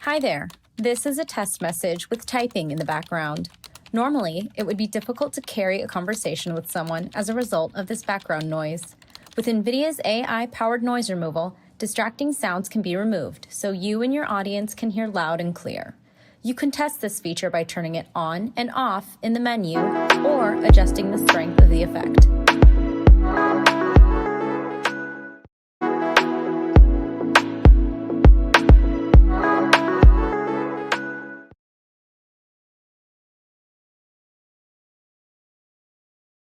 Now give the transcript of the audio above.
Hi there. This is a test message with typing in the background. Normally, it would be difficult to carry a conversation with someone as a result of this background noise. With NVIDIA's AI-powered noise removal, distracting sounds can be removed so you and your audience can hear loud and clear. You can test this feature by turning it on and off in the menu or adjusting the strength of the effect.